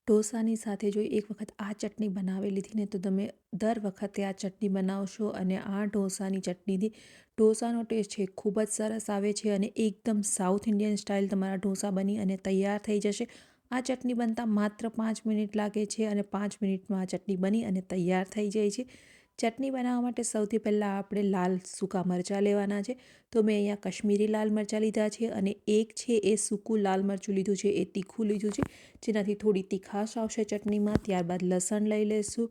ઢોસાની સાથે જો એક વખત આ ચટણી બનાવી લીધી ને તો તમે દર વખતે આ ચટણી બનાવશો અને આ ઢોસાની ચટણીથી ઢોસાનો ટેસ્ટ છે ખૂબ જ સરસ આવે છે અને એકદમ સાઉથ ઇન્ડિયન સ્ટાઇલ તમારા ઢોસા બની અને તૈયાર થઈ જશે। આ ચટણી બનતા માત્ર 5 મિનિટ લાગે છે અને 5 મિનિટમાં આ ચટણી બની અને તૈયાર થઈ જાય છે। ચટણી બનાવવા માટે સૌથી પહેલાં આપણે લાલ સૂકા મરચાં લેવાના છે। તો મેં અહીંયા કશ્મીરી લાલ મરચાં લીધા છે અને એક છે એ સૂકું લાલ મરચું લીધું છે, એ તીખું લીધું છે, જેનાથી થોડી તીખાશ આવશે ચટણીમાં। ત્યારબાદ લસણ લઈ લઈશું,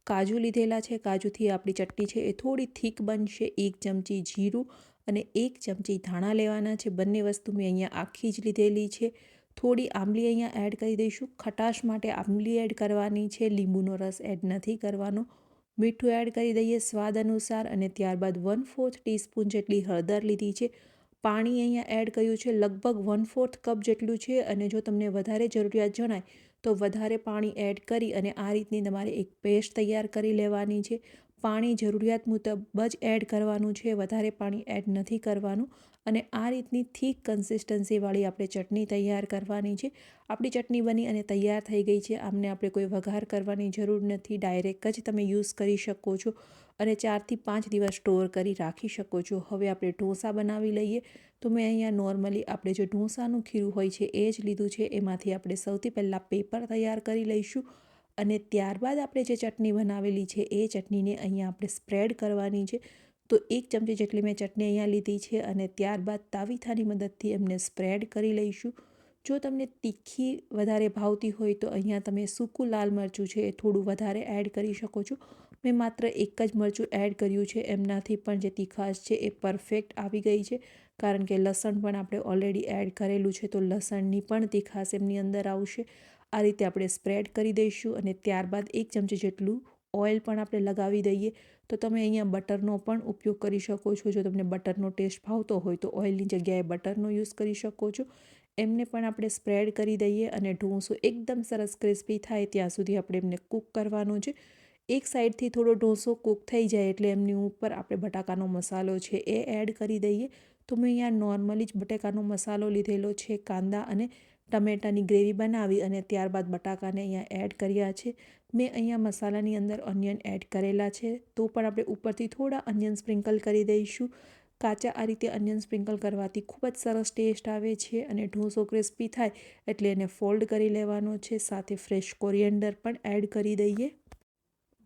કાજુ લીધેલા છે, કાજુથી આપણી ચટણી છે એ થોડી થીક બનશે। 1 ચમચી જીરું અને 1 ચમચી ધાણા લેવાના છે, બંને વસ્તુ મેં અહીંયા આખી જ લીધેલી છે। થોડી આંબલી અહીંયા એડ કરી દઈશું, ખટાશ માટે આંબલી એડ કરવાની છે, લીંબુનો રસ એડ નથી કરવાનો। મીઠું એડ કરી દઈએ સ્વાદ અનુસાર અને ત્યારબાદ 1/4 ટીસ્પૂન જેટલી હળદર લીધી છે। પાણી અહીંયા એડ કર્યું છે લગભગ 1/4 કપ જેટલું છે અને જો તમને વધારે જરૂરિયાત જણાય તો વધારે પાણી એડ કરી અને આ રીતની તમારે એક પેસ્ટ તૈયાર કરી લેવાની છે। પાણી જરૂરિયાત મુજબ જ એડ કરવાનું છે, વધારે પાણી એડ નથી કરવાનું અને આ રીતની થીક કન્સિસ્ટન્સીવાળી આપણે ચટણી તૈયાર કરવાની છે। આપણી ચટણી બની અને તૈયાર થઈ ગઈ છે, આમને આપણે કોઈ વઘાર કરવાની જરૂર નથી, ડાયરેક્ટ જ તમે યુઝ કરી શકો છો અને 4 થી 5 દિવસ સ્ટોર કરી રાખી શકો છો। હવે આપણે ઢોસા બનાવી લઈએ। તો મેં અહીંયા નોર્મલી આપણે જે ઢોસાનું ખીરું હોય છે એ જ લીધું છે, એમાંથી આપણે સૌથી પહેલાં પેપર તૈયાર કરી લઈશું અને ત્યારબાદ આપણે જે ચટણી બનાવેલી છે એ ચટણીને અહીંયા આપણે સ્પ્રેડ કરવાની છે। તો 1 ચમચી જેટલી મેં ચટણી અહીંયા લીધી છે અને ત્યારબાદ તાવીથાની મદદથી એમને સ્પ્રેડ કરી લઈશું। જો તમને તીખી વધારે ભાવતી હોય તો અહીંયા તમે સૂકું લાલ મરચું છે એ થોડું વધારે એડ કરી શકો છો। મેં માત્ર એક જ મરચું એડ કર્યું છે, એમનાથી પણ જે તીખાશ છે એ પરફેક્ટ આવી ગઈ છે, કારણ કે લસણ પણ આપણે ઓલરેડી એડ કરેલું છે, તો લસણની પણ તીખાશ એમની અંદર આવશે। આ રીતે આપણે સ્પ્રેડ કરી દઈશું અને ત્યારબાદ 1 ચમચી જેટલું ઓઇલ પણ આપણે લગાવી દઈએ। તો તમે અહીંયા બટરનો પણ ઉપયોગ કરી શકો છો, જો તમને બટરનો ટેસ્ટ ભાવતો હોય તો ઓઇલની જગ્યાએ બટરનો યુઝ કરી શકો છો। એમને પણ આપણે સ્પ્રેડ કરી દઈએ અને ઢોસો એકદમ સરસ ક્રિસ્પી થાય ત્યાં સુધી આપણે એમને કૂક કરવાનું છે। એક સાઈડથી થોડો ઢોસો કૂક થઈ જાય એટલે એમની ઉપર આપણે બટાકાનો મસાલો છે એ એડ કરી દઈએ। તો મેં અહીંયા નોર્મલી જ બટાકાનો મસાલો લીધેલો છે, કાંદા અને ટમેટાની ગ્રેવી બનાવી અને ત્યારબાદ બટાકાને અહીંયા એડ કર્યા છે। મેં અહીંયા મસાલાની અંદર ઓનિયન એડ કરેલા છે, તો પણ આપણે ઉપરથી થોડા ઓનિયન સ્પ્રિંકલ કરી દઈશું। કાચા આ રીતે ઓનિયન સ્પ્રિંકલ કરવાથી ખૂબ જ સરસ ટેસ્ટ આવે છે અને ઢોસો ક્રિસ્પી થાય એટલે એને ફોલ્ડ કરી લેવાનો છે, સાથે ફ્રેશ કોરિએન્ડર પણ એડ કરી દઈએ।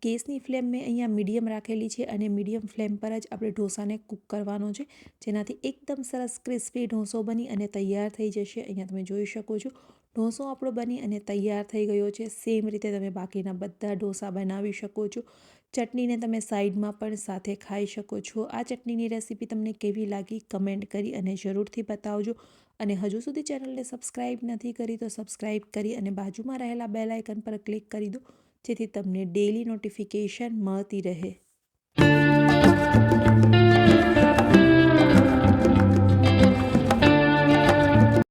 ગેસની ફ્લેમ મેં અહીંયા મીડિયમ રાખેલી છે અને મીડિયમ ફ્લેમ પર જ આપણે ઢોસાને કૂક કરવાનો છે, જેનાથી એકદમ સરસ ક્રિસ્પી ઢોસો બની અને તૈયાર થઈ જશે। અહીંયા તમે જોઈ શકો છો ઢોસો આપણો બની અને તૈયાર થઈ ગયો છે। સેમ રીતે તમે બાકીના બધા ઢોસા બનાવી શકો છો। ચટણીને તમે સાઈડમાં પણ સાથે ખાઈ શકો છો। આ ચટણીની રેસીપી તમને કેવી લાગી કમેન્ટ કરી અને જરૂરથી બતાવજો અને હજુ સુધી ચેનલને સબસ્ક્રાઈબ નથી કરી તો સબસ્ક્રાઈબ કરી અને બાજુમાં રહેલા બેલ આઇકન પર ક્લિક કરી દો, જેથી તમને ડેલી નોટિફિકેશન મળતી રહે।